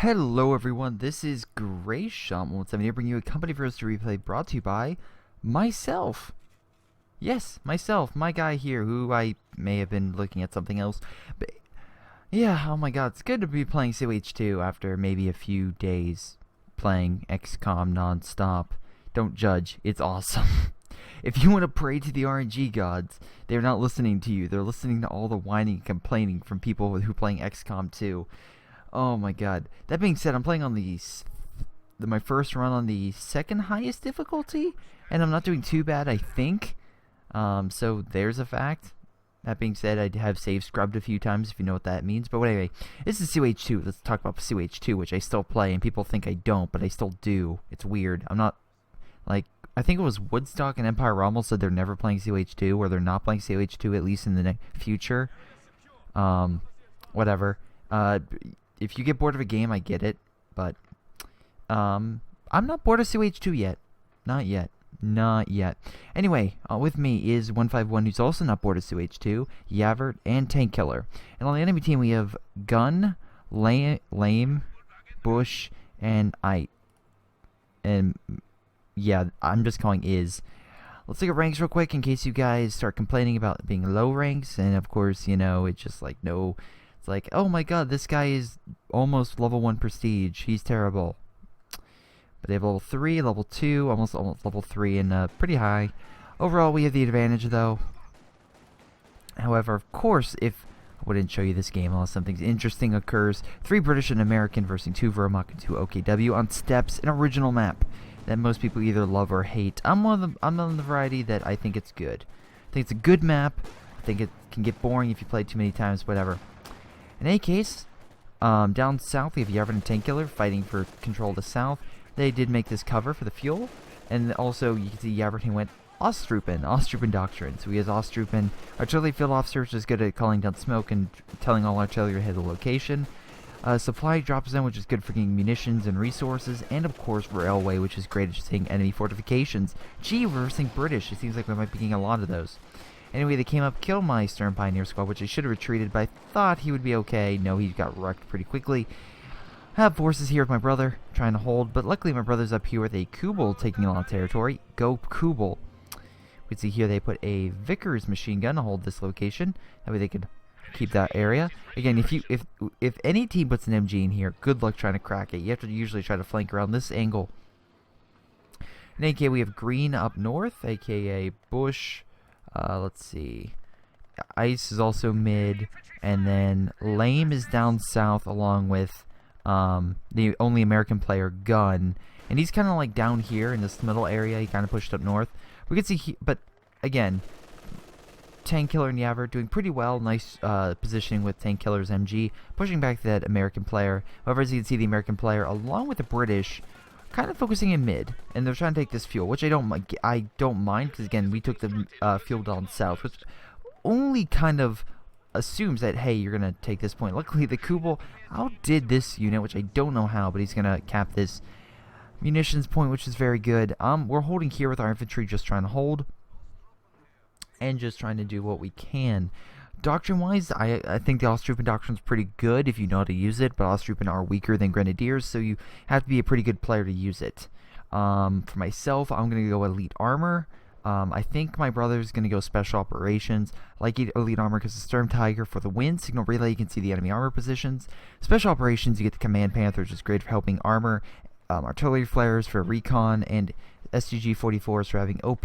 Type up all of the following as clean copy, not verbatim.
Hello everyone, this is Greyshot 17 here, bringing you a company for us to replay brought to you by myself. Yes, myself, my guy here, who I may have been looking at something else. But yeah, oh my god, it's good to be playing COH2 after maybe a few days playing XCOM non-stop. Don't judge, it's awesome. If you want to pray to the RNG gods, they're not listening to you. They're listening to all the whining and complaining from people who are playing XCOM 2. Oh my god. That being said, I'm playing on my first run on the second highest difficulty, and I'm not doing too bad, I think. So there's a fact. That being said, I have save scrubbed a few times, if you know what that means. But anyway, this is COH2. Let's talk about COH2, which I still play, and people think I don't, but I still do. It's weird. I'm not, like, I think it was Woodstock and Empire Rommel said they're never playing COH2, or they're not playing COH2, at least in the future. Whatever. If you get bored of a game, I get it, but I'm not bored of COH2 yet. Not yet. Not yet. Anyway, with me is 151, who's also not bored of COH2, Yavert, and Tank Killer. And on the enemy team, we have Gun, Lame, Bush, and Ite. And yeah, I'm just calling Is. Let's look at ranks real quick in case you guys start complaining about being low ranks. And of course, you know, it's just like, no. It's like, oh my god, this guy is almost level 1 prestige. He's terrible. But they have level 3, level 2, almost level 3, and pretty high. Overall, we have the advantage, though. However, of course, if I wouldn't show you this game unless something interesting occurs, 3 British and American versus 2 Vermont and 2 OKW on Steps, an original map that most people either love or hate. I'm on the variety that I think it's good. I think it's a good map. I think it can get boring if you play it too many times, whatever. In any case, down south we have Yavert and Tank Killer fighting for control of the south. They did make this cover for the fuel, and also you can see Yavert he went Ostrupen Doctrine. So he has Ostrupen, artillery field officer, which is good at calling down smoke and telling all artillery to hit the location. Supply drop zone, which is good for getting munitions and resources, and of course railway, which is great at hitting enemy fortifications. Gee, reversing British. It seems like we might be getting a lot of those. Anyway, they came up, killed my Stern Pioneer squad, which I should have retreated, but I thought he would be okay. No, he got wrecked pretty quickly. I have forces here with my brother, trying to hold, but luckily my brother's up here with a Kubel taking a lot of territory. Go Kubel. We can see here they put a Vickers machine gun to hold this location. That way they could keep that area. Again, if any team puts an MG in here, good luck trying to crack it. You have to usually try to flank around this angle. In AK, we have Green up north, aka Bush. Let's see. Ice is also mid, and then Lame is down south along with the only American player, Gun, and he's kind of like down here in this middle area. He kind of pushed up north. We can see, but again, Tank Killer and Yavert doing pretty well. Nice positioning with Tank Killer's MG, pushing back that American player. However, as you can see, the American player, along with the British, kind of focusing in mid, and they're trying to take this fuel, which I don't mind, because again, we took the fuel down south, which only kind of assumes that, hey, you're gonna take this point. Luckily, the Kubel outdid this unit, which I don't know how, but he's gonna cap this munitions point, which is very good. We're holding here with our infantry, just trying to hold and just trying to do what we can. Doctrine-wise, I think the Ostrupen Doctrine is pretty good if you know how to use it, but Ostrupen are weaker than Grenadiers, so you have to be a pretty good player to use it. For myself, I'm going to go Elite Armor. I think my brother's going to go Special Operations. I like Elite Armor because the Storm Tiger for the wind. Signal Relay, you can see the enemy armor positions. Special Operations, you get the Command Panther, which is great for helping armor. Artillery Flares for recon, and SGG-44s for having OP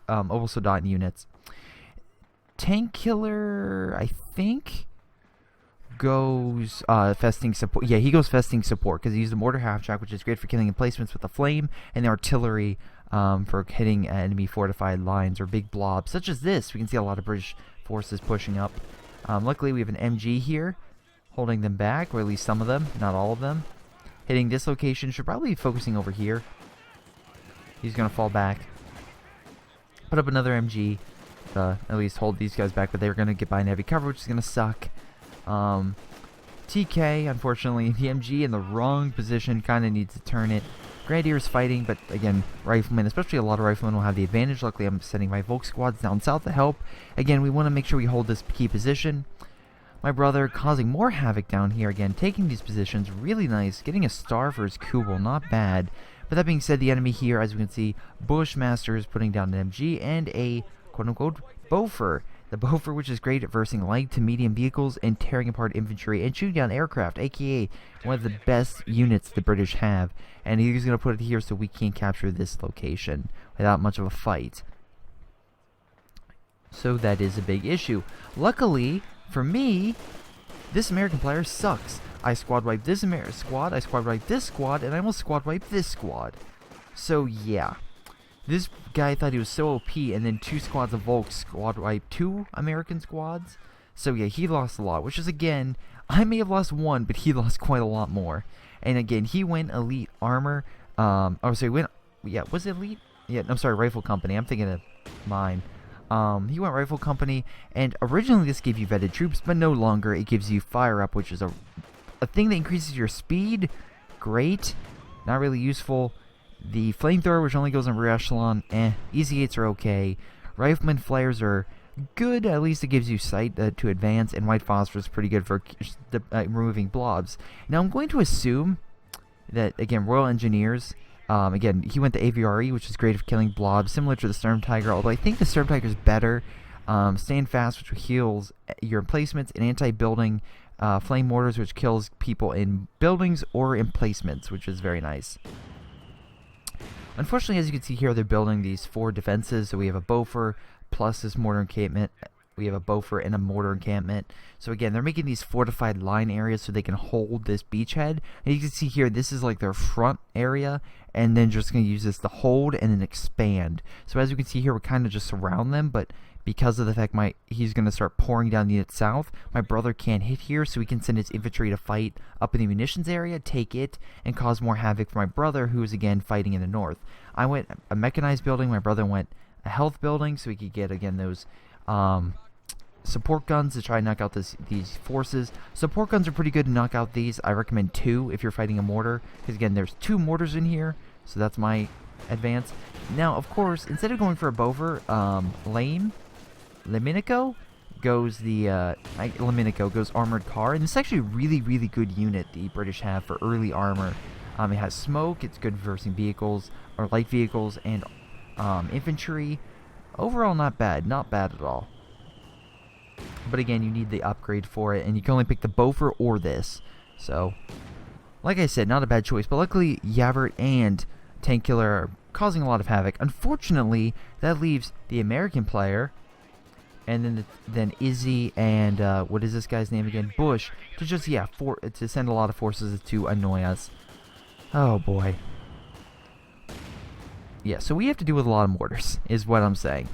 also dot units. Tank Killer, I think, goes Festing Support. Yeah, he goes Festing Support because he used the Mortar Half-Track, which is great for killing emplacements with the Flame, and the Artillery for hitting enemy fortified lines or big blobs, such as this. We can see a lot of British forces pushing up. Luckily, we have an MG here holding them back, or at least some of them, not all of them. Hitting this location, should probably be focusing over here. He's going to fall back. Put up another MG. At least hold these guys back, but they're going to get by in heavy cover, which is going to suck. TK, unfortunately, the MG in the wrong position, kind of needs to turn it. Grenadiers fighting, but again, Riflemen, especially a lot of Riflemen, will have the advantage. Luckily, I'm sending my Volk squads down south to help. Again, we want to make sure we hold this key position. My brother causing more havoc down here again, taking these positions, really nice, getting a star for his Kubel, not bad. But that being said, the enemy here, as we can see, Bushmaster is putting down an MG and a quote-unquote Boffer. The Boffer, which is great at versing light to medium vehicles and tearing apart infantry and shooting down aircraft, aka one of the best units the British have. And he's going to put it here so we can't capture this location without much of a fight. So that is a big issue. Luckily, for me, this American player sucks. I squad wiped this squad, I squad wiped this squad, and I almost squad wiped this squad. So yeah. This guy thought he was so OP, and then 2 squads of Volks squad wiped 2 American squads. So yeah, he lost a lot, which is, again, I may have lost 1, but he lost quite a lot more. And again, he went elite armor. Oh, sorry, was it elite? Yeah, I'm sorry, rifle company. I'm thinking of mine. He went rifle company, and originally this gave you vetted troops, but no longer. It gives you fire up, which is a thing that increases your speed. Great. Not really useful. The flamethrower, which only goes on rear echelon, easy 8s are okay. Rifleman flares are good, at least it gives you sight to advance, and white phosphorus is pretty good for removing blobs. Now I'm going to assume that, again, Royal Engineers, again, he went to AVRE, which is great for killing blobs, similar to the Storm Tiger, although I think the Storm Tiger is better. Stand Fast, which heals your emplacements, and anti-building flame mortars, which kills people in buildings or emplacements, which is very nice. Unfortunately, as you can see here, they're building these 4 defenses. So we have a Boffer plus this mortar encampment. We have a Boffer and a mortar encampment. So again, they're making these fortified line areas so they can hold this beachhead. And you can see here, this is like their front area. And then just going to use this to hold and then expand. So as you can see here, we kind of just surround them. But because of the fact he's going to start pouring down the unit south, my brother can't hit here, so he can send his infantry to fight up in the munitions area, take it, and cause more havoc for my brother, who is again fighting in the north. I went a mechanized building, my brother went a health building, so we could get, again, those support guns to try and knock out these forces. Support guns are pretty good to knock out these. I recommend 2 if you're fighting a mortar, because again, there's 2 mortars in here, so that's my advance. Now, of course, instead of going for a Boffer, Leminico goes goes armored car, and this is actually a really, really good unit the British have for early armor. It has smoke, it's good versing vehicles, or light vehicles, and infantry. Overall, not bad at all. But again, you need the upgrade for it, and you can only pick the Boffer or this. So, like I said, not a bad choice, but luckily Yavert and Tank Killer are causing a lot of havoc. Unfortunately, that leaves the American player, and then Izzy and what is this guy's name again? Bush, to just to send a lot of forces to annoy us. Oh boy. Yeah, so we have to deal with a lot of mortars, is what I'm saying.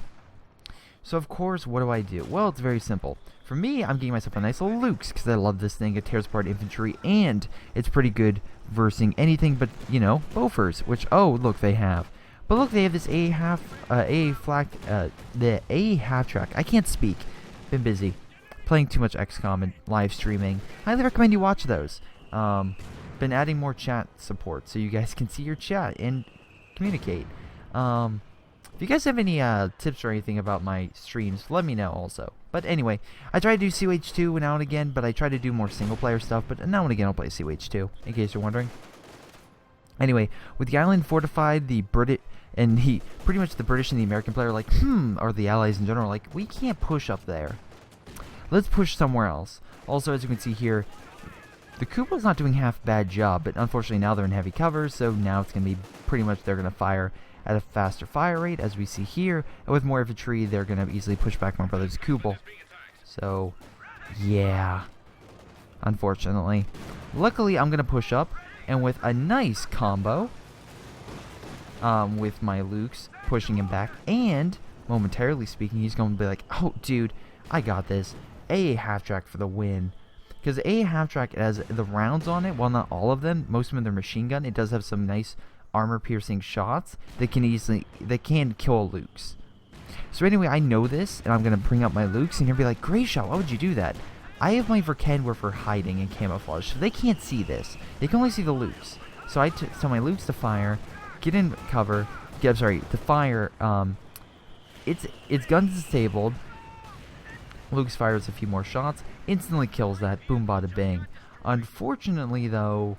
So of course, what do I do? Well, it's very simple. For me, I'm getting myself a nice little Lukes, because I love this thing. It tears apart infantry, and it's pretty good versing anything but, Boffers, which, oh, look, they have. But look, they have this the A half track. I can't speak. Been busy. Playing too much XCOM and live streaming. Highly recommend you watch those. Been adding more chat support so you guys can see your chat and communicate. If you guys have any tips or anything about my streams, let me know also. But anyway, I try to do COH2 now and again, but I try to do more single player stuff. But now and again, I'll play COH2, in case you're wondering. Anyway, with the island fortified, the British and pretty much the British and the American player are like, or the Allies in general, like, we can't push up there. Let's push somewhere else. Also, as you can see here, the Kuba's not doing half a bad job, but unfortunately now they're in heavy cover, so now it's going to be pretty much they're going to fire at a faster fire rate, as we see here, and with more infantry, they're going to easily push back my brother's Kubel. So, yeah, unfortunately. Luckily, I'm going to push up, and with a nice combo, with my Lukes, pushing him back, and, momentarily speaking, he's going to be like, oh, dude, I got this. AA half-track for the win. Because AA half-track has the rounds on it, while not all of them, most of them they're machine gun, it does have some nice armor-piercing shots that can kill Lukes. So anyway, I know this, and I'm going to bring up my Lukes, and you're going to be like, Greyshot, why would you do that? I have my Verkenwer for hiding and camouflage, so they can't see this. They can only see the Lukes. So I tell my Lukes to fire, get in cover, to fire, its guns disabled, Luke's fires a few more shots, instantly kills that, boom, bada, bang. Unfortunately, though,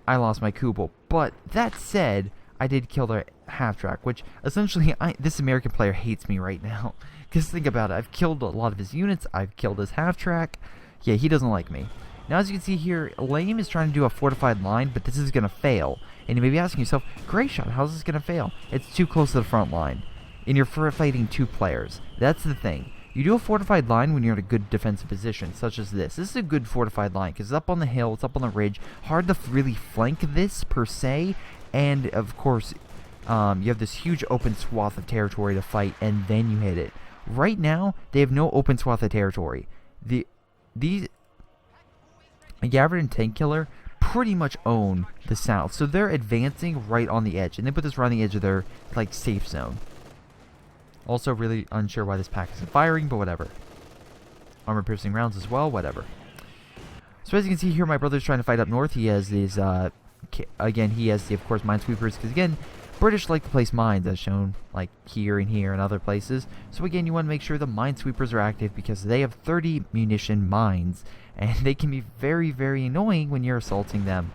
I lost my Kubel. But that said, I did kill their half-track, which essentially, this American player hates me right now. Because think about it, I've killed a lot of his units, I've killed his half-track. Yeah, he doesn't like me. Now, as you can see here, Lame is trying to do a fortified line, but this is going to fail. And you may be asking yourself, Greyshot, how's this going to fail? It's too close to the front line. And you're fighting 2 players. That's the thing. You do a fortified line when you're in a good defensive position, such as this. This is a good fortified line, because it's up on the hill, it's up on the ridge. Hard to really flank this, per se. And, of course, you have this huge open swath of territory to fight, and then you hit it. Right now, they have no open swath of territory. These Yavard and Tank Killer pretty much own the south, so they're advancing right on the edge, and they put this right on the edge of their like safe zone. Also, really unsure why this pack isn't firing, but whatever. Armor piercing rounds as well, whatever. So as you can see here, my brother's trying to fight up north. He has these, again, he has the, of course, minesweepers, because again, British like to place mines, as shown like here and other places. So again, you want to make sure the minesweepers are active, because they have 30 munition mines, and they can be very, very annoying when you're assaulting them.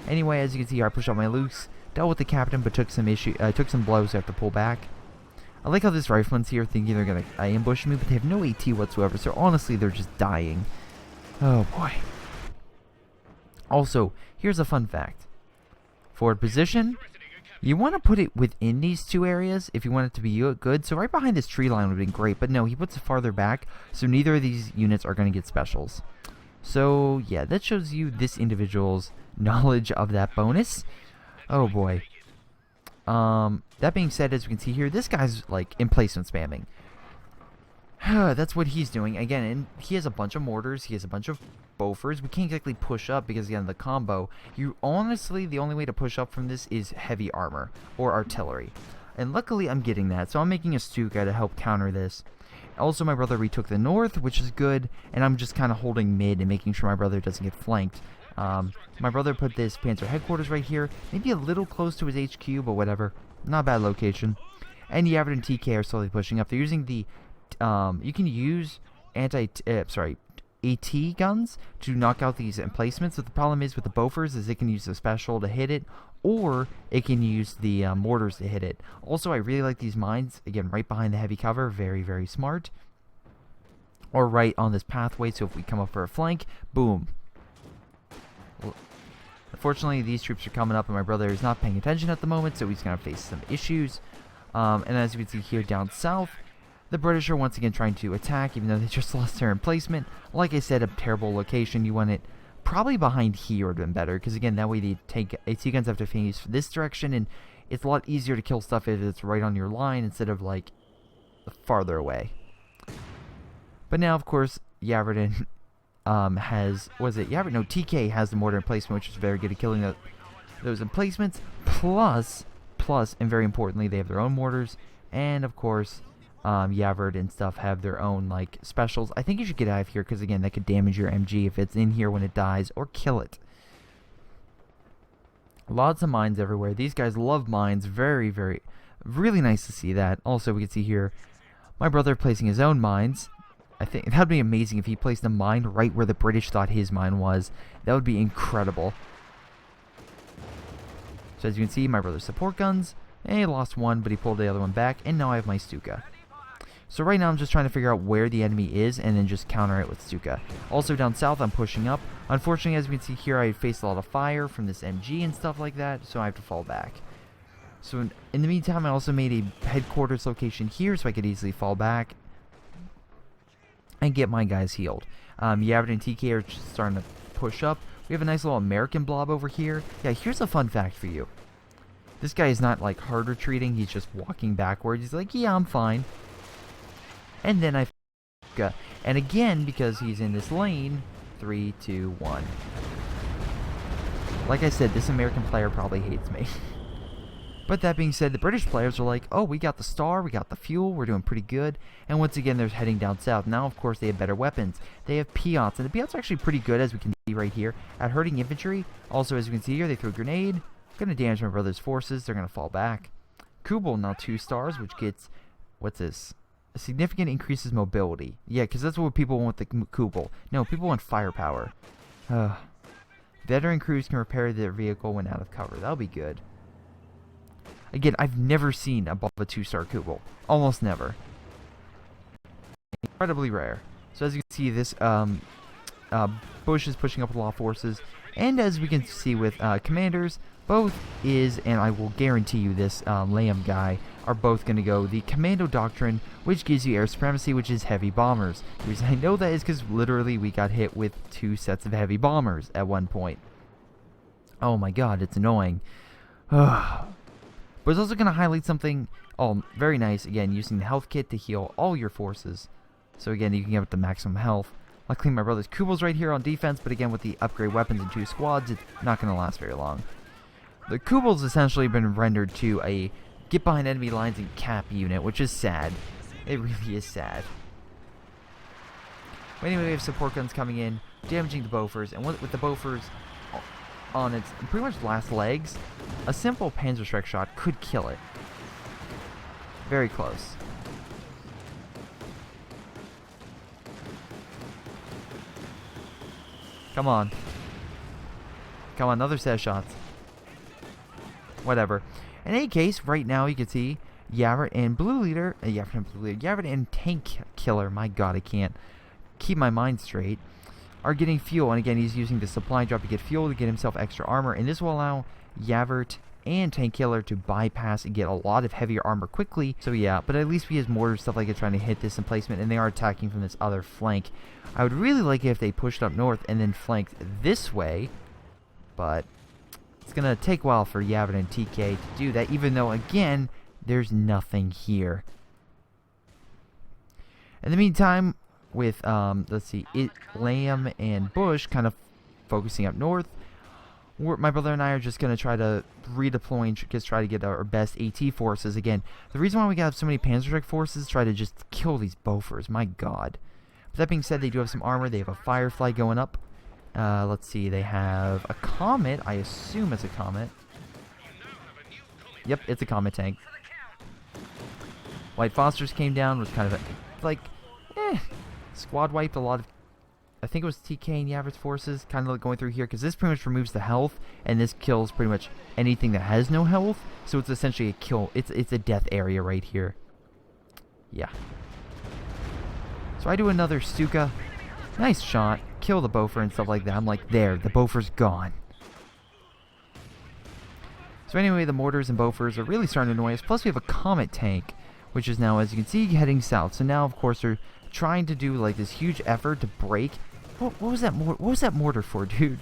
Anyway, as you can see here, I pushed out my Lukes, dealt with the captain, but took some blows, so I have to pull back. I like how this rifleman's here thinking they're going to ambush me, but they have no AT whatsoever, so honestly, they're just dying. Oh boy. Also, here's a fun fact. Forward position, you want to put it within these 2 areas if you want it to be good. So right behind this tree line would have been great, but no, he puts it farther back, so neither of these units are going to get specials. So yeah, that shows you this individual's knowledge of that bonus. Oh boy. That being said, as we can see here, this guy's like emplacement spamming. That's what he's doing. Again, and he has a bunch of mortars, he has a bunch of Bofors. We can't exactly push up because, again, the combo. Honestly, the only way to push up from this is heavy armor or artillery. And luckily, I'm getting that, so I'm making a Stuka to help counter this. Also, my brother retook the north, which is good, and I'm just kind of holding mid and making sure my brother doesn't get flanked. My brother put this Panzer headquarters right here, maybe a little close to his HQ, but whatever. Not a bad location. And Yavard and TK are slowly pushing up. They're using the, you can use AT guns to knock out these emplacements. But the problem is with the Bofors is it can use the special to hit it, or it can use the mortars to hit it. Also, I really like these mines, again, right behind the heavy cover. Very, very smart. Or right on this pathway, so if we come up for a flank, boom. Unfortunately, these troops are coming up, and my brother is not paying attention at the moment, so he's going to face some issues. And as you can see here down south, the British are once again trying to attack, even though they just lost their emplacement. Like I said, a terrible location. You want it probably behind here would have been better, because again, that way the AT guns have to face this direction, and it's a lot easier to kill stuff if it's right on your line instead of like farther away. But now, of course, Yavardin TK has the mortar emplacement, which is very good at killing those emplacements. Plus, and very importantly, they have their own mortars, and of course, Yavard and stuff have their own like specials. I think you should get out of here because again, that could damage your MG if it's in here when it dies, or kill it. Lots of mines everywhere. These guys love mines. Very, very, really nice to see that. Also, we can see here my brother placing his own mines. I think that would be amazing if he placed a mine right where the British thought his mine was. That would be incredible. So as you can see, my brother's support guns. He lost one, but he pulled the other one back, and now I have my Stuka. So right now I'm just trying to figure out where the enemy is and then just counter it with Stuka. Also down south I'm pushing up. Unfortunately, as we can see here, I faced a lot of fire from this MG and stuff like that, so I have to fall back. So in the meantime, I also made a headquarters location here so I could easily fall back and get my guys healed. Yavard and TK are just starting to push up. We have a nice little American blob over here. Yeah, here's a fun fact for you. This guy is not like hard retreating, he's just walking backwards. He's like, yeah, I'm fine. And then and again, because he's in this lane, 3, 2, 1. Like I said, this American player probably hates me. But that being said, the British players are like, oh, we got the star, we got the fuel, we're doing pretty good. And once again, they're heading down south. Now, of course, they have better weapons. They have Piats, and the Piats are actually pretty good, as we can see right here, at hurting infantry. Also, as you can see here, they throw a grenade. Going to damage my brother's forces. They're going to fall back. Kubel, now 2 stars, which gets, what's this? significant increases mobility. Yeah, because that's what people want with the Kubel. No, people want firepower. Veteran crews can repair their vehicle when out of cover. That'll be good. Again, I've never seen above a 2-star Kubel. Almost never. Incredibly rare. So as you can see, this Bush is pushing up a lot of forces. And as we can see with commanders, both is, and I will guarantee you this, Lamb guy, are both going to go the Commando Doctrine, which gives you air supremacy, which is heavy bombers. The reason I know that is because literally we got hit with 2 sets of heavy bombers at one point. Oh my god, it's annoying. But it's also going to highlight something, very nice, again, using the health kit to heal all your forces. So again, you can get up to maximum health. Luckily, my brother's Kubel's right here on defense, but again, with the upgrade weapons and 2 squads, it's not going to last very long. The Kubel's essentially been rendered to a get behind enemy lines and cap unit, which is sad. It really is sad. But anyway, we have support guns coming in, damaging the Bofors, and with the Bofors on its pretty much last legs, a simple Panzerschreck shot could kill it. Very close. Come on. Come on, another set of shots. Whatever. In any case, right now you can see Yavert and Blue Leader, Yavert and Tank Killer, my god, I can't keep my mind straight, are getting fuel. And again, he's using the supply drop to get fuel to get himself extra armor. And this will allow Yavert and Tank Killer to bypass and get a lot of heavier armor quickly. So yeah, but at least he has mortar stuff like it trying to hit this emplacement, and they are attacking from this other flank. I would really like it if they pushed up north and then flanked this way, but it's going to take a while for Yavin and TK to do that, even though, again, there's nothing here. In the meantime, with, let's see, Lamb and Bush kind of focusing up north, my brother and I are just going to try to redeploy and just try to get our best AT forces. Again, the reason why we got so many Panzerschreck forces is try to just kill these Bofors. My god. But that being said, they do have some armor. They have a Firefly going up. Let's see, they have a Comet. I assume it's a Comet. Yep, it's a Comet tank. White Fosters came down, was kind of squad wiped a lot of, I think it was TK and Yavert's forces kind of going through here, because this pretty much removes the health, and this kills pretty much anything that has no health. So it's essentially a kill. It's a death area right here. Yeah. So I do another Stuka. Nice shot. Kill the Bofer and stuff like that. I'm like, there, the Bofer's gone. So anyway, the mortars and Bofers are really starting to annoy us. Plus we have a Comet tank, which is now, as you can see, heading south. So now, of course, they're trying to do like this huge effort to break. What was that? What was that mortar for, dude?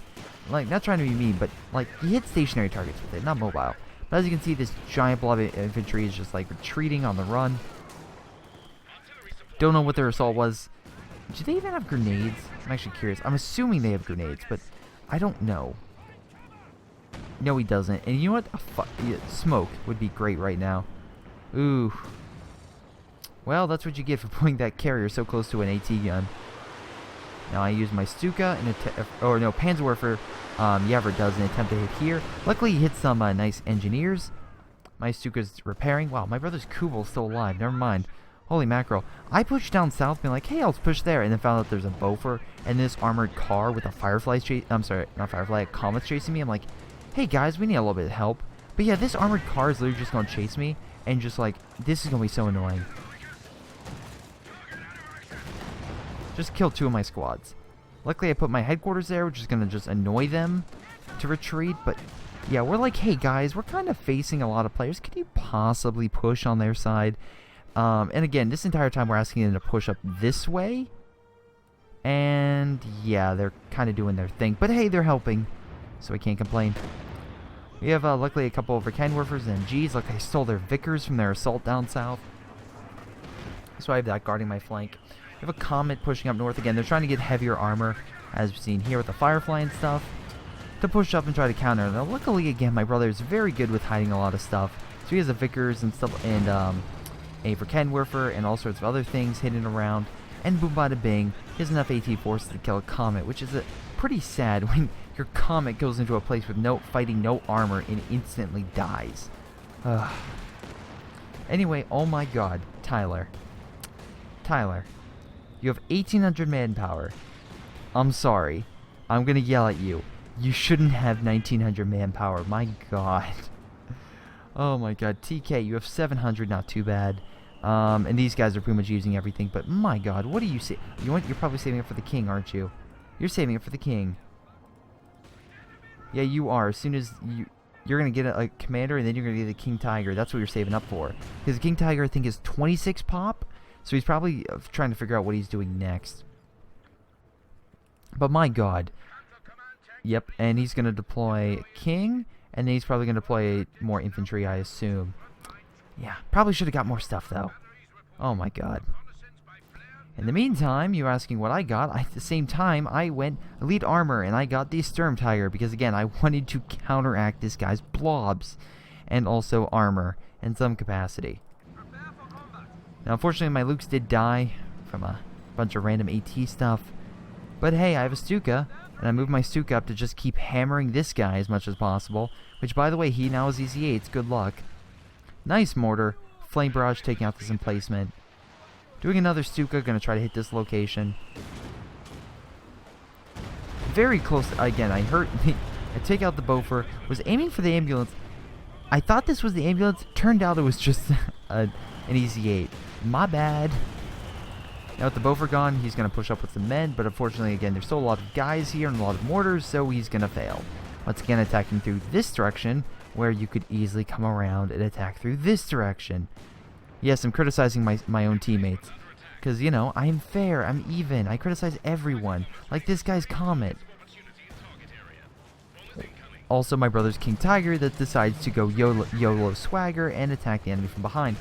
Like, not trying to be mean, but like, you hit stationary targets with it, not mobile. But as you can see, this giant blob of infantry is just like retreating on the run. Don't know what their assault was. Do they even have grenades? I'm actually curious. I'm assuming they have grenades, but I don't know. No, he doesn't. And you know what? Smoke would be great right now. Ooh. Well, that's what you get for putting that carrier so close to an AT gun. Now I use my Stuka and Panzerwerfer. Yavert does an attempt to hit here. Luckily, he hits some nice engineers. My Stuka's repairing. Wow, my brother's Kubel's still alive. Never mind. Holy mackerel. I pushed down south, being like, hey, I'll push there, and then found out there's a Bofer and this armored car with a Firefly I'm sorry, not Firefly, a Comet's chasing me. I'm like, hey guys, we need a little bit of help. But yeah, this armored car is literally just gonna chase me, and just like, this is gonna be so annoying. Just killed 2 of my squads. Luckily I put my headquarters there, which is gonna just annoy them to retreat, but yeah, we're like, hey guys, we're kind of facing a lot of players. Could you possibly push on their side? And again, this entire time we're asking them to push up this way. And yeah, they're kind of doing their thing. But hey, they're helping, so I can't complain. We have luckily a couple of Verkenwerfers and Gs. Like, I stole their Vickers from their assault down south. So I have that guarding my flank. We have a Comet pushing up north again. They're trying to get heavier armor, as we've seen here with the Firefly and stuff, to push up and try to counter. Now, luckily, again, my brother is very good with hiding a lot of stuff. So he has the Vickers and stuff, and a Verkenwerfer and all sorts of other things hidden around. And boom, bada bing, he has enough AT forces to kill a Comet, which is pretty sad when your Comet goes into a place with no armor and instantly dies. Anyway, oh my god, Tyler. Tyler, you have 1,800 manpower. I'm sorry. I'm going to yell at you. You shouldn't have 1,900 manpower. My God. Oh my God. TK, you have 700. Not too bad. And these guys are pretty much using everything. But my God, what do you say? You're probably saving it for the king, aren't you? You're saving it for the king. Yeah, you are. As soon as you're going to get a commander, and then you're going to get a King Tiger. That's what you're saving up for. Because the King Tiger, I think, is 26 pop. So he's probably trying to figure out what he's doing next. But my God. Yep, and he's going to deploy King. And then he's probably going to deploy more infantry, I assume. Yeah, probably should have got more stuff, though. Oh my God. In the meantime, you're asking what I got. At the same time, I went Elite Armor, and I got the Sturm Tiger, because again, I wanted to counteract this guy's blobs, and also armor, in some capacity. Now, unfortunately, my Lukes did die from a bunch of random AT stuff, but hey, I have a Stuka, and I moved my Stuka up to just keep hammering this guy as much as possible, which, by the way, he now has EZ8s. Good luck. Nice mortar. Flame Barrage taking out this emplacement. Doing another Stuka, gonna try to hit this location. Very close. Again, I take out the Boffer. Was aiming for the ambulance. I thought this was the ambulance. Turned out it was just an EZ8. My bad. Now with the Boffer gone, he's gonna push up with some men, but unfortunately, again, there's still a lot of guys here and a lot of mortars, so he's gonna fail. Once again, attacking through this direction, where you could easily come around and attack through this direction. Yes, I'm criticizing my own teammates. Because, you know, I'm fair, I'm even, I criticize everyone. Like this guy's Comet. Also, my brother's King Tiger that decides to go YOLO swagger and attack the enemy from behind.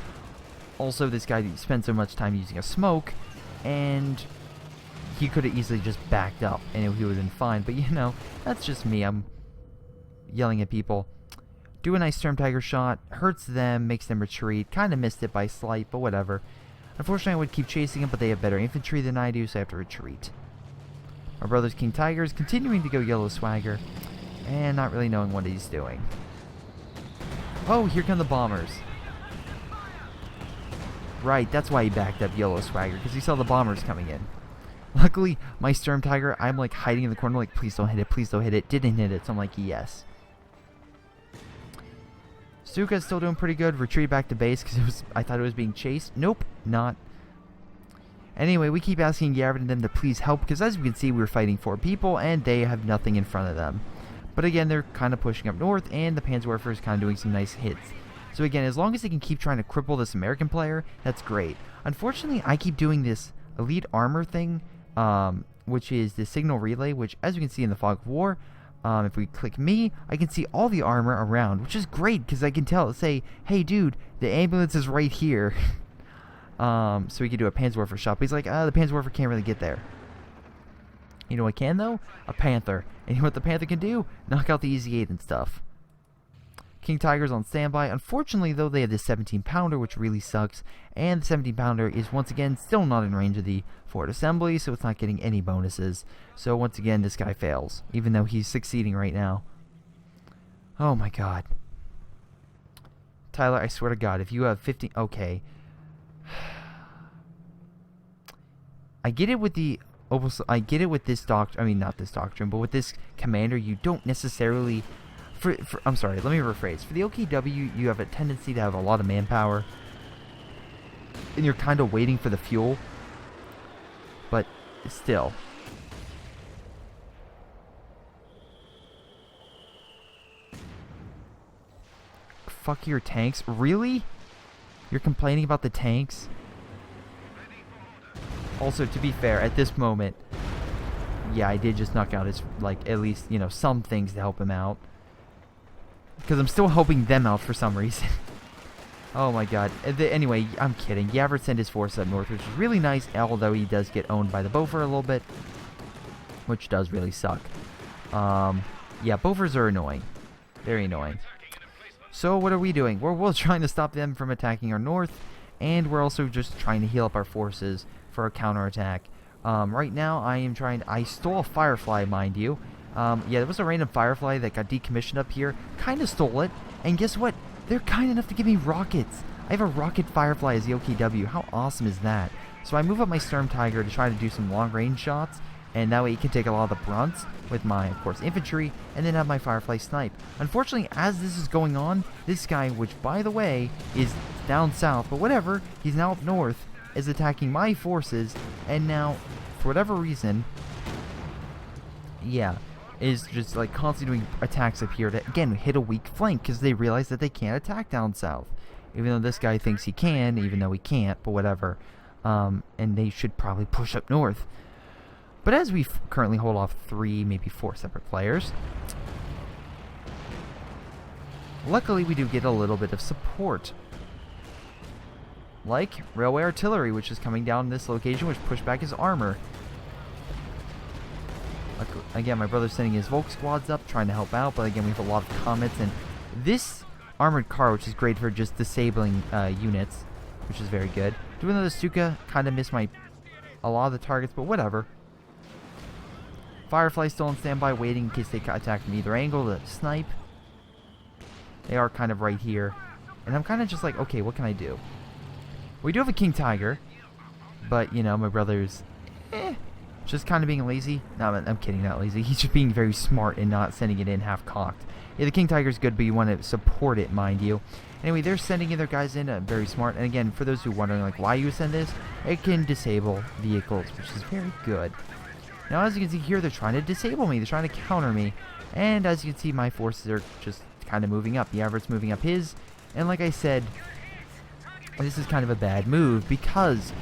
Also, this guy spent so much time using a smoke, and he could have easily just backed up, and he would have been fine. But, you know, that's just me. I'm yelling at people. Do a nice Sturm Tiger shot, hurts them, makes them retreat. Kind of missed it by slight, but whatever. Unfortunately, I would keep chasing him, but they have better infantry than I do, so I have to retreat. My brother's King Tiger is continuing to go YOLO swagger, and not really knowing what he's doing. Oh, here come the bombers. Right, that's why he backed up YOLO swagger, because he saw the bombers coming in. Luckily, my Sturm Tiger, I'm like hiding in the corner, like, please don't hit it, please don't hit it. Didn't hit it, so I'm like, yes. Stuka's still doing pretty good. Retreat back to base because I thought it was being chased. Nope, not. Anyway, we keep asking Yavin and them to please help because as you can see, we're fighting 4 people and they have nothing in front of them. But again, they're kind of pushing up north and the Panzerwerfer is kind of doing some nice hits. So again, as long as they can keep trying to cripple this American player, that's great. Unfortunately, I keep doing this Elite Armor thing, which is the signal relay, which as you can see in the Fog of War, if we click me, I can see all the armor around, which is great because I can say, hey dude, the ambulance is right here. So we can do a Panzerwerfer shot. But he's like, the Panzerwerfer can't really get there. You know what can though? A Panther. And you know what the Panther can do? Knock out the EZ8 and stuff. King Tiger's on standby. Unfortunately though, they have this 17-pounder, which really sucks. And the 17-pounder is once again still not in range of the Fort Assembly, so it's not getting any bonuses. So once again, this guy fails, even though he's succeeding right now. Oh my God. Tyler, I swear to God, if you have 15... Okay. I get it with the... I get it with this doctrine... I mean, not this doctrine, but with this commander, you don't necessarily... I'm sorry, let me rephrase. For the OKW, you have a tendency to have a lot of manpower. And you're kind of waiting for the fuel. But still. Fuck your tanks. Really? You're complaining about the tanks? Also, to be fair, at this moment, yeah, I did just knock out his, like, at least, you know, some things to help him out. Because I'm still helping them out for some reason. Oh my God. Anyway, I'm kidding. Yavert sent his force up north, which is really nice, although he does get owned by the Boffer a little bit. Which does really suck. Yeah, Boffers are annoying. Very annoying. So what are we doing? We're trying to stop them from attacking our north, and we're also just trying to heal up our forces for a counterattack. Right now, I stole a Firefly, mind you. Yeah, there was a random Firefly that got decommissioned up here. Kind of stole it, and guess what? They're kind enough to give me rockets. I have a rocket Firefly as the OKW. How awesome is that? So I move up my Sturm Tiger to try to do some long-range shots, and that way he can take a lot of the brunt with my, of course, infantry, and then have my Firefly snipe. Unfortunately, as this is going on, this guy, which, by the way, is down south, but whatever, he's now up north, is attacking my forces, and now, for whatever reason, yeah, is just like constantly doing attacks up here to, again, hit a weak flank, because they realize that they can't attack down south. Even though this guy thinks he can, even though he can't, but whatever. And they should probably push up north. But as we currently hold off 3, maybe 4 separate players, luckily we do get a little bit of support. Like railway artillery, which is coming down this location, which pushed back his armor. Again, my brother's sending his Volk squads up, trying to help out, but again, we have a lot of comets, and this armored car, which is great for just disabling units, which is very good. Doing the Stuka, kind of missed a lot of the targets, but whatever. Firefly still on standby, waiting in case they attack from either angle to snipe. They are kind of right here, and I'm kind of just like, okay, what can I do? We do have a King Tiger, but, you know, my brother's just kind of being lazy. No, I'm kidding, not lazy. He's just being very smart and not sending it in half-cocked. Yeah, the King Tiger's good, but you want to support it, mind you. Anyway, they're sending in their guys in, very smart. And again, for those who are wondering, like, why you send this, it can disable vehicles, which is very good. Now, as you can see here, they're trying to disable me. They're trying to counter me. And as you can see, my forces are just kind of moving up. The Everett's moving up his. And like I said, this is kind of a bad move because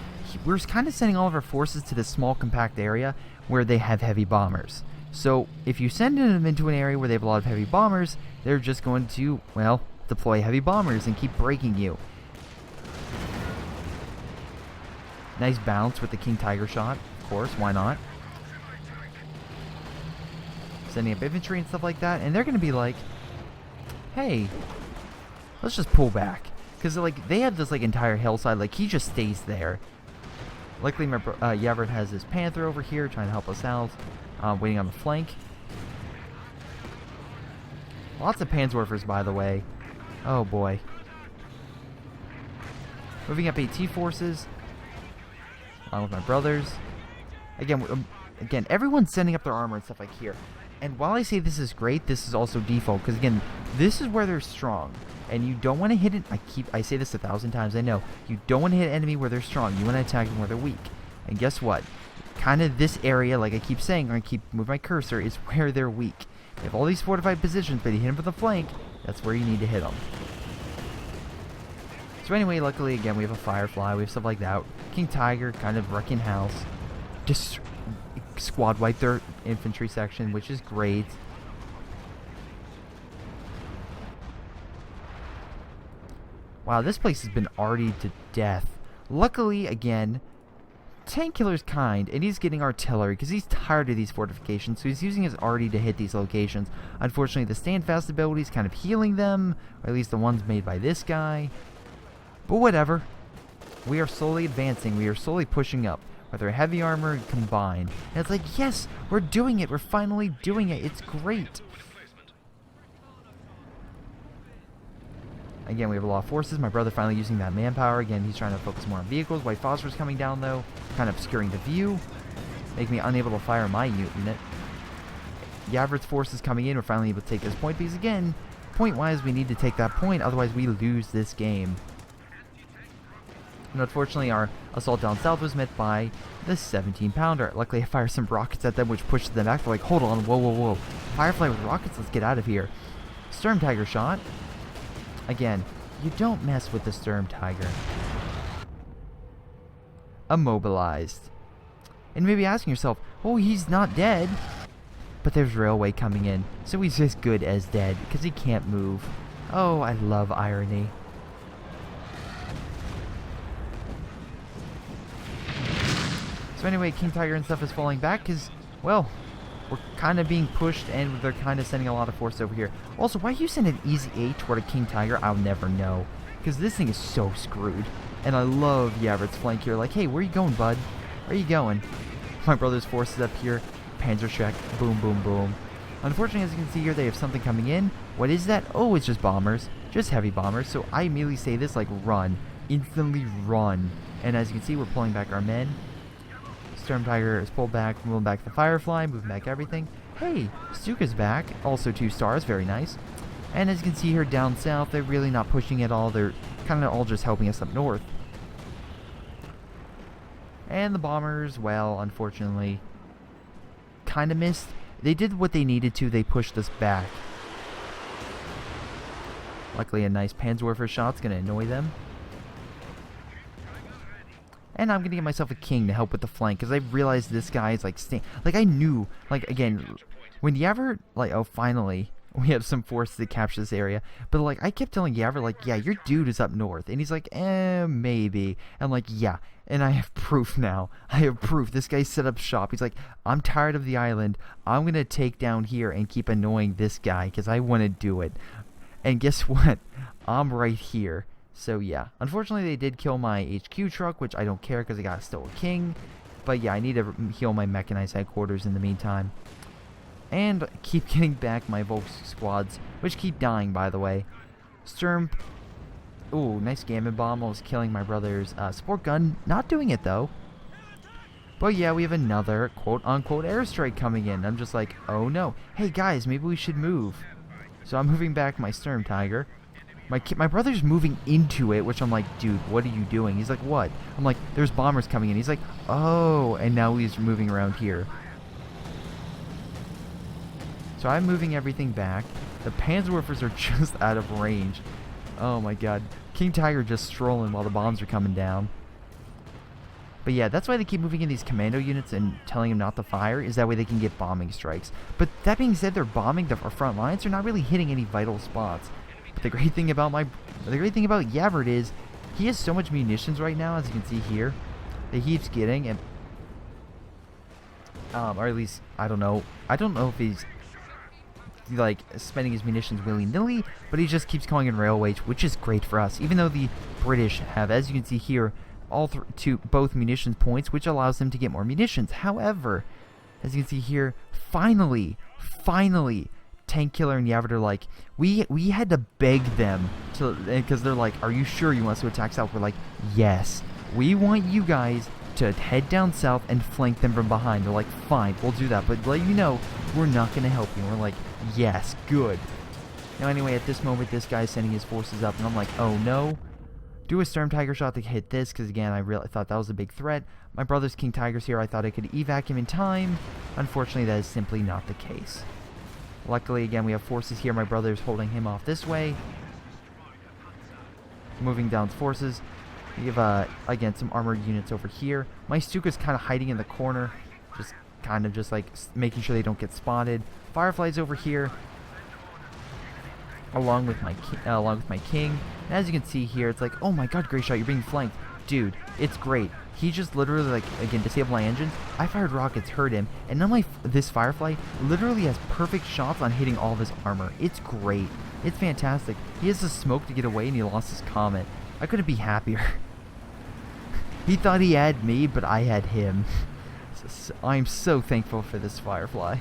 we're kind of sending all of our forces to this small, compact area where they have heavy bombers. So if you send them into an area where they have a lot of heavy bombers, they're just going to, well, deploy heavy bombers and keep breaking you. Nice bounce with the King Tiger shot, of course, why not? Sending up infantry and stuff like that, and they're going to be like, hey, let's just pull back. Because like they have this like entire hillside, like he just stays there. Luckily, Yavert has his Panther over here trying to help us out, waiting on the flank. Lots of Panzerwerfers, by the way. Oh boy. Moving up AT forces, along with my brothers. Again, everyone's sending up their armor and stuff like here. And while I say this is great, this is also default, because again, this is where they're strong. And you don't want to hit it, I say this 1,000 times, I know. You don't want to hit an enemy where they're strong. You want to attack them where they're weak. And guess what? Kind of this area, like I keep saying, or I keep moving my cursor, is where they're weak. They have all these fortified positions, but you hit them from the flank, that's where you need to hit them. So anyway, luckily, again, we have a Firefly, we have stuff like that. King Tiger, kind of wrecking house. Just squad wipe their infantry section, which is great. Wow, this place has been artied to death. Luckily, again, Tank Killer's kind, and he's getting artillery because he's tired of these fortifications, so he's using his arty to hit these locations. Unfortunately, the standfast ability is kind of healing them, or at least the ones made by this guy. But whatever. We are slowly advancing. We are slowly pushing up. Whether heavy armor and combined. And it's like, yes, we're doing it. We're finally doing it. It's great. Again, we have a lot of forces. My brother finally using that manpower. Again, he's trying to focus more on vehicles. White phosphorus coming down, though. Kind of obscuring the view. Making me unable to fire my unit. Yavert's forces coming in. We're finally able to take this point. Because, again, point-wise, we need to take that point. Otherwise, we lose this game. And unfortunately, our assault down south was met by the 17-pounder. Luckily, I fired some rockets at them, which pushed them back. They're like, hold on, whoa, whoa, whoa. Firefly with rockets, let's get out of here. Sturm Tiger shot. Again, you don't mess with the Sturm Tiger. Immobilized. And maybe asking yourself, oh, he's not dead. But there's railway coming in, so he's as good as dead, because he can't move. Oh, I love irony. So anyway, King Tiger and stuff is falling back because, well, we're kind of being pushed and they're kind of sending a lot of force over here. Also, why you send an easy 8 toward a King Tiger, I'll never know. Because this thing is so screwed. And I love Yavert's flank here. Like, hey, where you going, bud? Where you going? My brother's forces up here. Panzerschreck. Boom, boom, boom. Unfortunately, as you can see here, they have something coming in. What is that? Oh, it's just bombers. Just heavy bombers. So I immediately say this, like, run. Instantly run. And as you can see, we're pulling back our men. Storm Tiger is pulled back, moving back the Firefly, moving back everything. Hey, Stuka's back. Also 2 stars, very nice. And as you can see here down south, they're really not pushing at all. They're kind of all just helping us up north. And the bombers, well, unfortunately, kind of missed. They did what they needed to. They pushed us back. Luckily, a nice Panzerwerfer shot's going to annoy them. And I'm going to get myself a king to help with the flank, because I realized this guy is, like, like, I knew, like, again, when Yavor, like, oh, finally, we have some force to capture this area. But, like, I kept telling Yavor, like, yeah, your dude is up north. And he's like, maybe. And I'm like, yeah. And I have proof now. I have proof. This guy set up shop. He's like, I'm tired of the island. I'm going to take down here and keep annoying this guy, because I want to do it. And guess what? I'm right here. So, yeah. Unfortunately, they did kill my HQ truck, which I don't care because I got still a king. But, yeah, I need to heal my mechanized headquarters in the meantime. And keep getting back my Volk squads, which keep dying, by the way. Sturm. Ooh, nice Gambit bomb. Almost killing my brother's support gun. Not doing it, though. But, yeah, we have another quote-unquote airstrike coming in. I'm just like, oh, no. Hey, guys, maybe we should move. So, I'm moving back my Sturm Tiger. My brother's moving into it, which I'm like, dude, what are you doing? He's like, what? I'm like, there's bombers coming in. He's like, oh, and now he's moving around here. So I'm moving everything back. The Panzerwerfers are just out of range. Oh my god. King Tiger just strolling while the bombs are coming down. But yeah, that's why they keep moving in these commando units and telling them not to fire, is that way they can get bombing strikes. But that being said, they're bombing our front lines. They're not really hitting any vital spots. But the great thing about Yavor is he has so much munitions right now, as you can see here, that he keeps getting, and or at least I don't know if he's like spending his munitions willy-nilly, but he just keeps calling in railways, which is great for us. Even though the British have, as you can see here, both munitions points, which allows them to get more munitions. However, as you can see here, finally, Tank Killer and Yavor are like, we had to beg them to, because they're like, are you sure you want us to attack south? We're like, yes, we want you guys to head down south and flank them from behind. They're like, fine, we'll do that, but let you know, we're not going to help you. And we're like, yes, good. Now anyway, at this moment, this guy's sending his forces up, and I'm like, oh no. Do a Storm Tiger shot to hit this, because again, I thought that was a big threat. My brother's King Tiger's here. I thought I could evac him in time. Unfortunately, that is simply not the case. Luckily, again, we have forces here. My brother's holding him off this way. Moving down forces. We have, again, some armored units over here. My Stuka's kind of hiding in the corner. Just kind of like making sure they don't get spotted. Firefly's over here. Along with my king. And as you can see here, it's like, oh my god, Greyshot, you're being flanked. Dude, it's great. He just literally, like, again, disabled my engines. I fired rockets, hurt him, and now this Firefly literally has perfect shots on hitting all of his armor. It's great. It's fantastic. He has the smoke to get away, and he lost his comet. I couldn't be happier. He thought he had me, but I had him. I'm so thankful for this Firefly.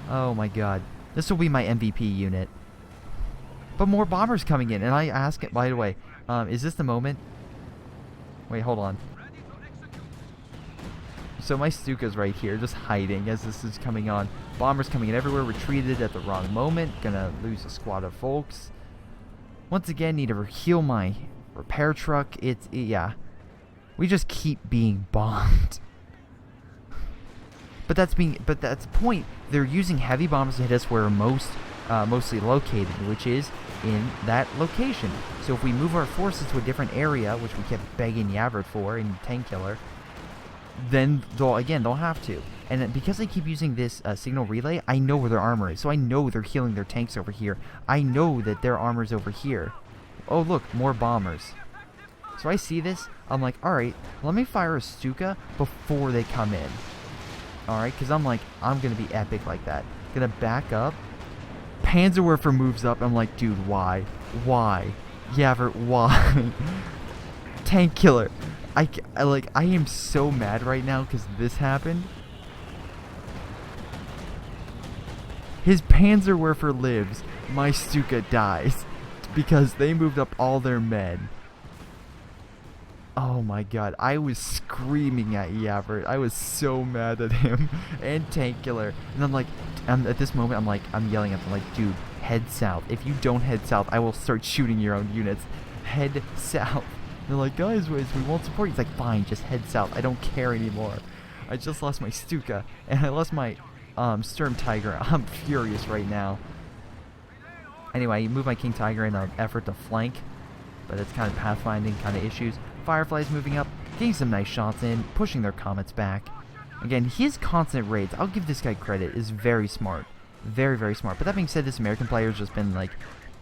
Oh my god. This will be my MVP unit. But more bombers coming in, and I ask it, by the way, is this the moment? Wait, hold on. So my Stuka's right here, just hiding as this is coming on. Bombers coming in everywhere, retreated at the wrong moment. Gonna lose a squad of folks. Once again, need to heal my repair truck. Yeah. We just keep being bombed. But that's the point. They're using heavy bombs to hit us where we're mostly located, which is in that location. So if we move our forces to a different area, which we kept begging Yavor for in Tank Killer, then they'll have to. And because they keep using this signal relay, I know where their armor is. So I know they're healing their tanks over here. I know that their armor's over here. Oh look, more bombers. So I see this, I'm like, alright, let me fire a Stuka before they come in. Alright, because I'm like, I'm going to be epic like that. Gonna back up. Panzerwerfer moves up. I'm like, dude, why? Why? Yavor, why? Tank Killer. I am so mad right now because this happened. His Panzerwerfer lives. My Stuka dies. Because they moved up all their men. Oh my god, I was screaming at Yavert. I was so mad at him and Tank Killer. And I'm like, at this moment, I'm yelling at them like, dude, head south. If you don't head south, I will start shooting your own units. Head south. And they're like, guys, we won't support you. He's like, fine, just head south. I don't care anymore. I just lost my Stuka and I lost my Sturm Tiger. I'm furious right now. Anyway, I moved my King Tiger in an effort to flank, but it's kind of pathfinding kind of issues. Firefly's moving up, getting some nice shots in, pushing their comets back. Again, his constant raids, I'll give this guy credit, is very smart. Very, very smart. But that being said, this American player's just been like,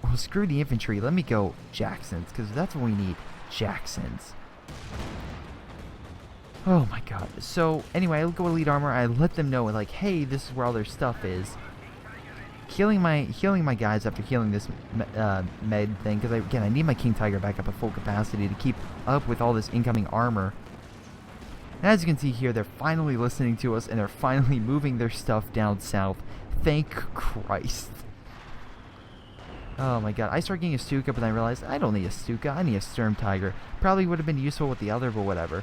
well, screw the infantry, let me go Jacksons, because that's what we need. Jacksons. Oh my god. So, anyway, I go Elite Armor, I let them know, like, hey, this is where all their stuff is. Healing my guys after healing this med thing, because I need my King Tiger back up at full capacity to keep up with all this incoming armor. And as you can see here, they're finally listening to us, and they're finally moving their stuff down south. Thank Christ. Oh my god, I started getting a Stuka, but then I realized I don't need a Stuka, I need a Sturm Tiger. Probably would have been useful with the other, but whatever.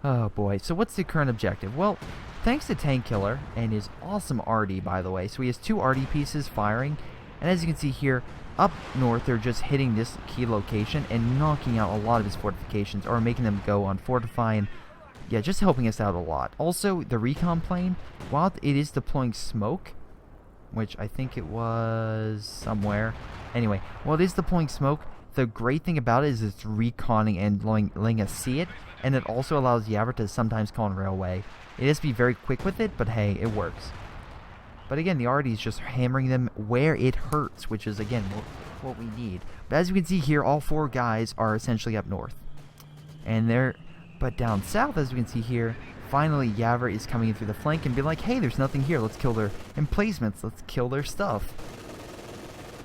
Oh boy, so what's the current objective? Well, thanks to Tank Killer and his awesome RD, by the way. So he has 2 RD pieces firing, and as you can see here, up north they're just hitting this key location and knocking out a lot of his fortifications, or making them go on fortify, and yeah, just helping us out a lot. Also, the recon plane, while it is deploying smoke, which I think it was somewhere. Anyway, while it is deploying smoke, the great thing about it is it's reconning and letting us see it, and it also allows Yavert to sometimes call on railway. It has to be very quick with it, but hey, it works. But again, the RD is just hammering them where it hurts, which is, again, what we need. But as you can see here, all 4 guys are essentially up north. And but down south, as you can see here, finally Yavert is coming in through the flank and be like, hey, there's nothing here. Let's kill their emplacements. Let's kill their stuff.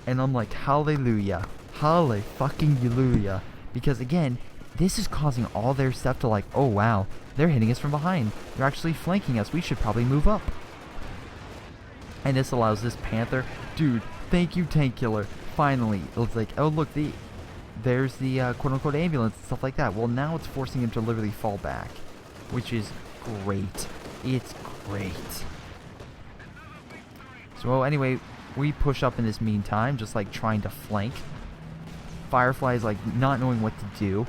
And I'm like, hallelujah. Hallelujah. Because again, this is causing all their stuff to like, oh wow, they're hitting us from behind. They're actually flanking us. We should probably move up. And this allows this Panther, dude, thank you Tank Killer. Finally, it's like, oh look, there's the quote-unquote ambulance and stuff like that. Well, now it's forcing him to literally fall back, which is great. It's great. So anyway, we push up in this meantime, just like trying to flank. Firefly is like not knowing what to do.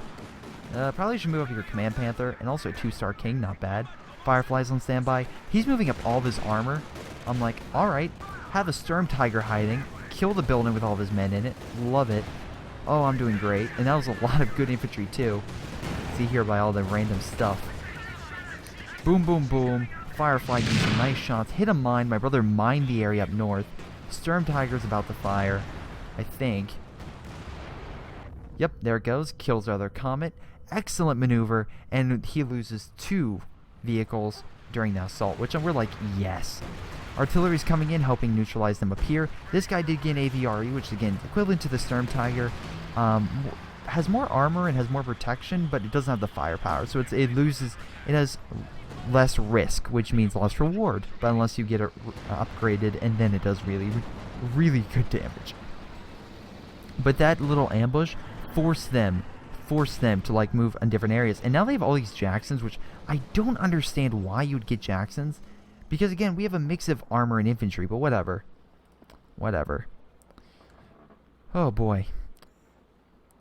Probably should move up your Command Panther, and also a 2-star King, not bad. Firefly's on standby. He's moving up all of his armor. I'm like, alright, have a Sturm Tiger hiding, kill the building with all of his men in it, love it. Oh, I'm doing great, and that was a lot of good infantry too. See here by all the random stuff. Boom, boom, boom. Firefly getting some nice shots, hit a mine, my brother mined the area up north. Sturm Tiger's about to fire, I think. Yep, there it goes, kills our other Comet. Excellent maneuver, and he loses 2 vehicles during the assault, which we're like, yes. Artillery's coming in, helping neutralize them up here. This guy did get an AVRE, which again, equivalent to the Sturm Tiger. Has more armor and has more protection, but it doesn't have the firepower, so it has less risk, which means less reward. But unless you get it upgraded, and then it does really, really good damage. But that little ambush forced them to like move in different areas, and now they have all these Jacksons, which I don't understand why you'd get Jacksons, because again, we have a mix of armor and infantry, but whatever. Oh boy.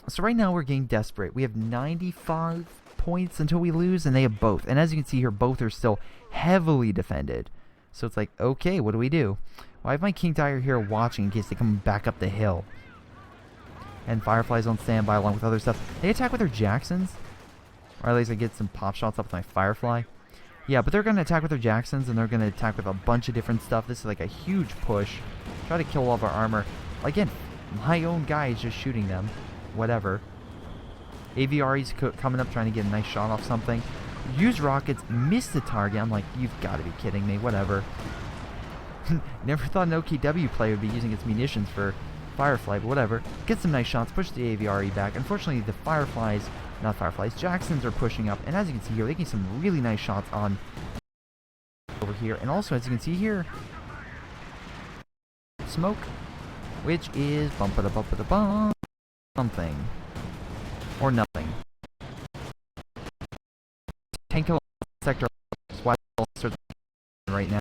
So right now we're getting desperate. We have 95 points until we lose, and they have both, and as you can see here, both are still heavily defended. So it's like, okay, what do we do? Well, I have my King Tiger here watching in case they come back up the hill. And Firefly's on standby along with other stuff. They attack with their Jacksons. Or at least I get some pop shots up with my Firefly. Yeah, but they're going to attack with their Jacksons, and they're going to attack with a bunch of different stuff. This is like a huge push. Try to kill all of our armor. Again, my own guy is just shooting them. Whatever. AVRE's coming up trying to get a nice shot off something. Use rockets, miss the target. I'm like, you've got to be kidding me. Whatever. Never thought an OKW player would be using its munitions for Firefly, but whatever. Get some nice shots, push the AVRE back. Unfortunately, the Jacksons are pushing up, and as you can see here, they get some really nice shots on over here. And also, as you can see here, smoke, which is bump-a-da-bump-a-da-bump something. or nothing. Tank kill sector is why right now.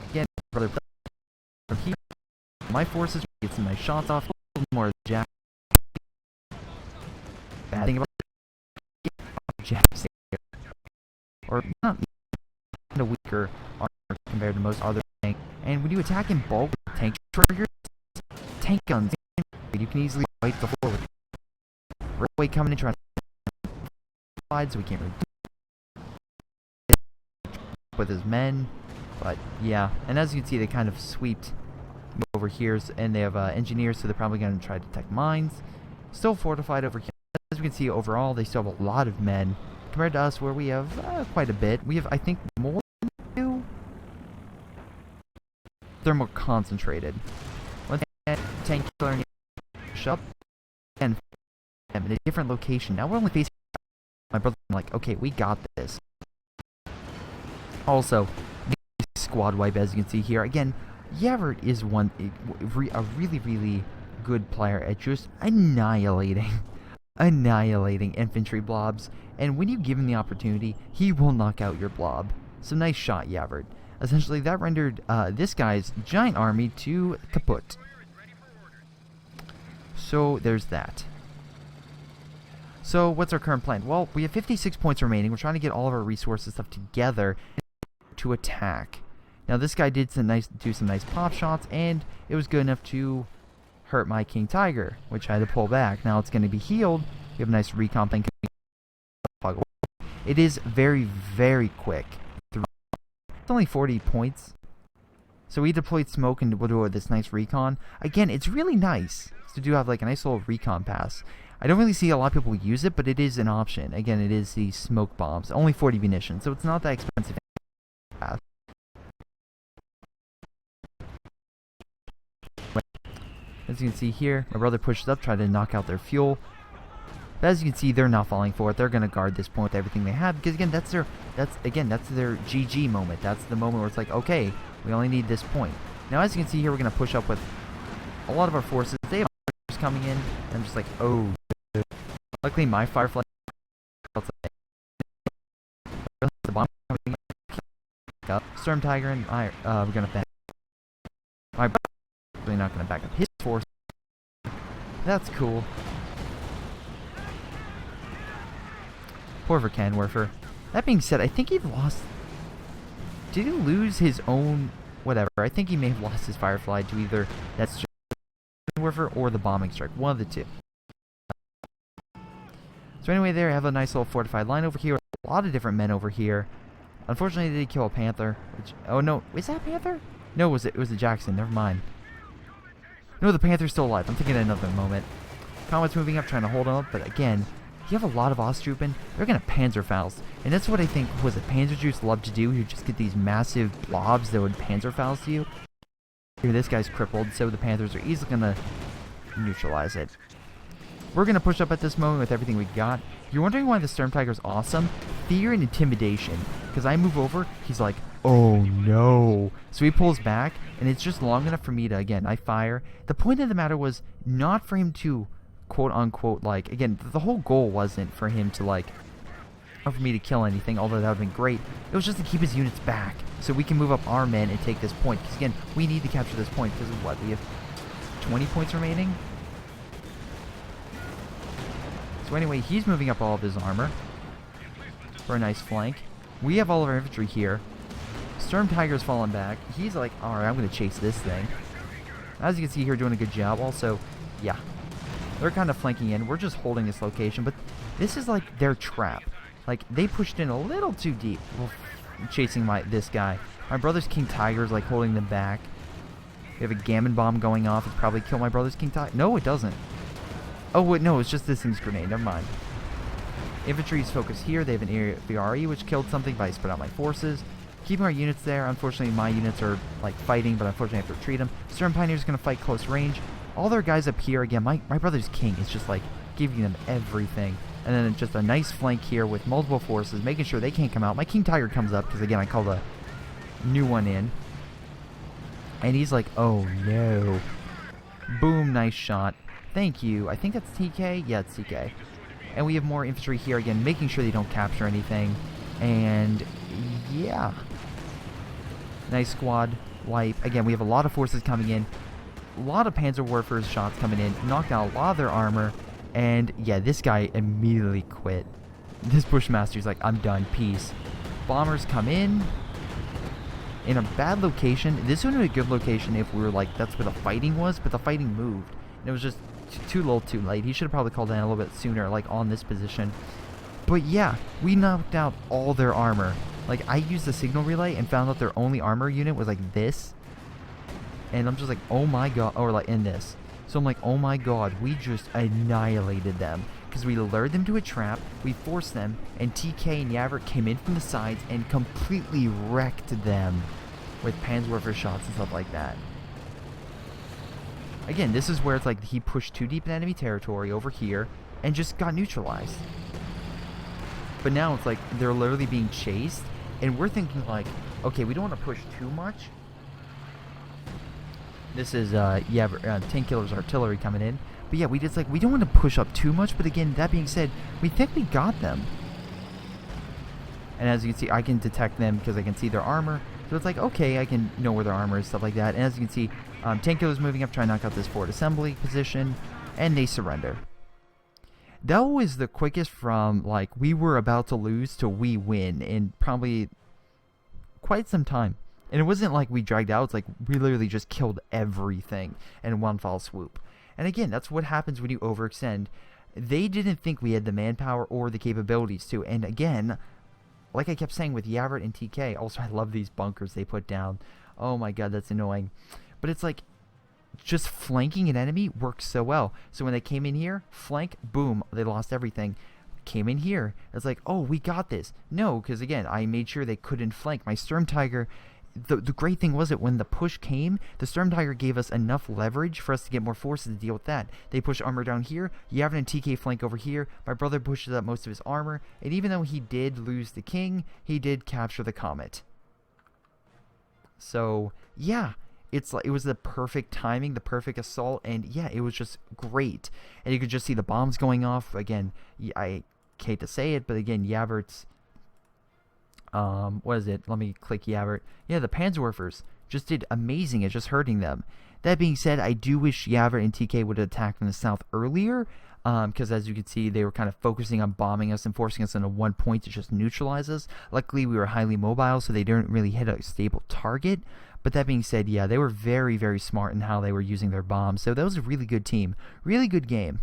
Again, brother, from here, my forces get some nice shots off. A little more jack. Bad thing about jacks, or not a weaker armor compared to most other tanks. And when you attack in bulk with tank triggers, tank guns, you can easily fight the floor with railway coming in trying to slide, so we can't really with his men. But yeah, and as you can see, they kind of sweeped over here, and they have engineers, so they're probably going to try to detect mines. Still fortified over here. As we can see, overall, they still have a lot of men compared to us, where we have quite a bit. We have, I think, more than two. They're more concentrated. One tank killer shut and in a different location. Now we're only facing my brother. I'm like, okay, we got this. Also, squad wipe, as you can see here. Again, Yavert is a really, really good player at just annihilating infantry blobs. And when you give him the opportunity, he will knock out your blob. So nice shot, Yavert. Essentially, that rendered this guy's giant army to kaput. So there's that. So what's our current plan? Well, we have 56 points remaining. We're trying to get all of our resources stuff together to attack. Now this guy did do some nice pop shots, and it was good enough to hurt my King Tiger, which I had to pull back. Now it's going to be healed. We have a nice recon thing. It is very, very quick. It's only 40 points. So we deployed smoke and we'll do this nice recon. Again, it's really nice to do have like a nice little recon pass. I don't really see a lot of people use it, but it is an option. Again, it is the smoke bombs. Only 40 munitions, so it's not that expensive. As you can see here, my brother pushes up, tried to knock out their fuel. But as you can see, they're not falling for it. They're going to guard this point with everything they have, because again, that's their GG moment. That's the moment where it's like, okay, we only need this point. Now, as you can see here, we're going to push up with a lot of our forces. They have coming in, and I'm just like, oh. Luckily, my Firefly. The bomb coming up. Storm Tiger and I, we're going to back. My really not going to back up his force. That's cool. Poor Verkanwerfer. That being said, I think he lost. Did he lose his own? Whatever. I think he may have lost his Firefly to either that's Verkanwerfer or the bombing strike. One of the two. So anyway, there I have a nice little fortified line over here. A lot of different men over here. Unfortunately, they did kill a Panther. Which, oh no, is that a Panther? No, it was a Jackson. Never mind. No, the Panther's still alive. I'm thinking at another moment. Combat's moving up, trying to hold him up, but again, you have a lot of Osttroopen. They're gonna Panzerfaust, and that's what I think was a Panzerjuice loved to do. You just get these massive blobs that would Panzerfaust you. Here, this guy's crippled, so the Panthers are easily gonna neutralize it. We're gonna push up at this moment with everything we got. You're wondering why the Storm Tiger's awesome? Fear and intimidation. Because I move over, he's like, oh no. So he pulls back, and it's just long enough for me to, again, I fire. The point of the matter was not for him to, quote unquote, like, again, the whole goal wasn't for him to, like, or for me to kill anything, although that would have been great. It was just to keep his units back, so we can move up our men and take this point. Because again, we need to capture this point, because of what? We have 20 points remaining? So anyway, he's moving up all of his armor for a nice flank. We have all of our infantry here. Storm Tiger's falling back. He's like, alright, I'm going to chase this thing. As you can see here, doing a good job. Also, yeah, they're kind of flanking in. We're just holding this location, but this is like their trap. Like, they pushed in a little too deep. Well, chasing this guy. My brother's King Tiger's like holding them back. We have a Gammon Bomb going off. It's probably kill my brother's King Tiger. No, it doesn't. Oh, wait, no, it's just this thing's grenade. Never mind. Infantry's focused here. They have an VRE, which killed something, but I spread out my forces. Keeping our units there. Unfortunately, my units are, like, fighting, but unfortunately I have to retreat them. Storm Pioneer's going to fight close range. All their guys up here, again, my brother's King is just, like, giving them everything. And then just a nice flank here with multiple forces, making sure they can't come out. My King Tiger comes up, because, again, I call the new one in. And he's like, oh, no. Boom, nice shot. Thank you. I think that's TK. Yeah, it's TK. And we have more infantry here, again, making sure they don't capture anything. And, yeah. Nice squad wipe. Again, we have a lot of forces coming in. A lot of Panzer Warfare shots coming in. Knocked out a lot of their armor. And, yeah, this guy immediately quit. This Bushmaster's like, I'm done. Peace. Bombers come in a bad location. This would have been a good location if we were like, that's where the fighting was, but the fighting moved. And it was just too little too late. He should have probably called in a little bit sooner, like on this position. But yeah, we knocked out all their armor. Like, I used the signal relay and found out their only armor unit was like this. And I'm just like, oh my god, or like in this. So I'm like, oh my god, we just annihilated them. Because we lured them to a trap, we forced them, and TK and Yavert came in from the sides and completely wrecked them with Panzerwerfer shots and stuff like that. Again, this is where it's like he pushed too deep in enemy territory over here and just got neutralized. But now it's like they're literally being chased, and we're thinking like, okay, we don't want to push too much. This is Tank Killer's artillery coming in. But yeah, we just like, we don't want to push up too much, but again, that being said, we think we got them. And as you can see, I can detect them because I can see their armor. So it's like, okay, I can know where their armor is, stuff like that. And as you can see, Tank Killer's moving up, trying to knock out this forward assembly position, and they surrender. That was the quickest from, like, we were about to lose to we win in probably quite some time. And it wasn't like we dragged out, it's like we literally just killed everything in one foul swoop. And again, that's what happens when you overextend. They didn't think we had the manpower or the capabilities to. And again, like I kept saying with Yavert and TK, also I love these bunkers they put down. Oh my god, that's annoying. But it's like, just flanking an enemy works so well. So when they came in here, flank, boom, they lost everything. Came in here, it's like, oh, we got this. No, because again, I made sure they couldn't flank. My Sturm Tiger, the great thing was that when the push came, the Sturm Tiger gave us enough leverage for us to get more forces to deal with that. They pushed armor down here, Yavin and TK flank over here, my brother pushes up most of his armor, and even though he did lose the king, he did capture the Comet. So, yeah, it's like, it was the perfect timing, the perfect assault, and yeah, it was just great. And you could just see the bombs going off. Again, I hate to say it, but again, Yavert's what is it? Let me click Yavert. Yeah, the Panzerwerfers just did amazing at just hurting them. That being said, I do wish Yavert and TK would have attacked from the south earlier, because as you can see, they were kind of focusing on bombing us and forcing us into one point to just neutralize us. Luckily, we were highly mobile, so they didn't really hit a stable target. But that being said, yeah, they were very, very smart in how they were using their bombs. So that was a really good team. Really good game.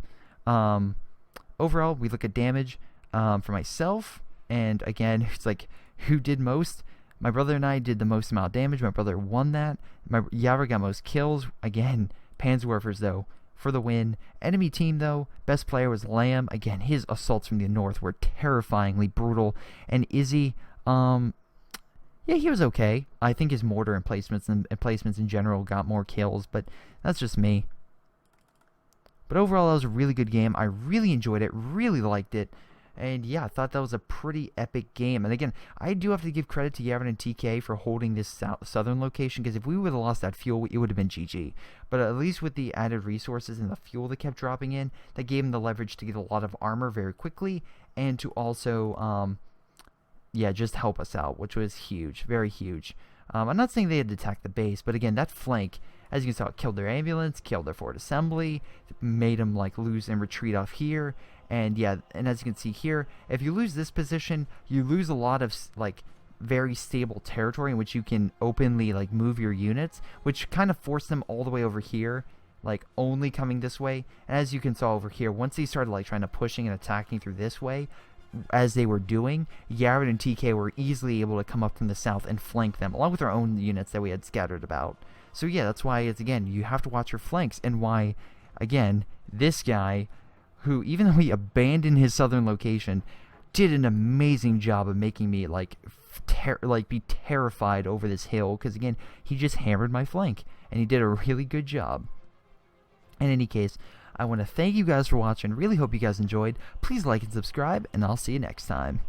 Overall, we look at damage for myself. And again, it's like, who did most? My brother and I did the most amount of damage. My brother won that. Yavert got most kills. Again, Panzerwerfers, though, for the win. Enemy team, though, best player was Lamb. Again, his assaults from the north were terrifyingly brutal. And Izzy, yeah, he was okay. I think his mortar emplacements and placements in general got more kills, but that's just me. But overall, that was a really good game. I really enjoyed it, really liked it. And yeah, I thought that was a pretty epic game. And again, I do have to give credit to Yavin and TK for holding this southern location, because if we would have lost that fuel, it would have been GG. But at least with the added resources and the fuel that kept dropping in, that gave them the leverage to get a lot of armor very quickly, and to also, yeah, just help us out, which was huge, very huge. I'm not saying they had to attack the base, but again, that flank, as you can see, it killed their ambulance, killed their forward assembly, made them like lose and retreat off here. And yeah, and as you can see here, if you lose this position, you lose a lot of like very stable territory in which you can openly like move your units, which kind of forced them all the way over here, like only coming this way. And as you can see over here, once they started like trying to pushing and attacking through this way, as they were doing, Yavin and TK were easily able to come up from the south and flank them, along with our own units that we had scattered about. So yeah, that's why it's, again, you have to watch your flanks, and why, again, this guy, who, even though he abandoned his southern location, did an amazing job of making me like be terrified over this hill, because again, he just hammered my flank, and he did a really good job. In any case, I want to thank you guys for watching. Really hope you guys enjoyed. Please like and subscribe, and I'll see you next time.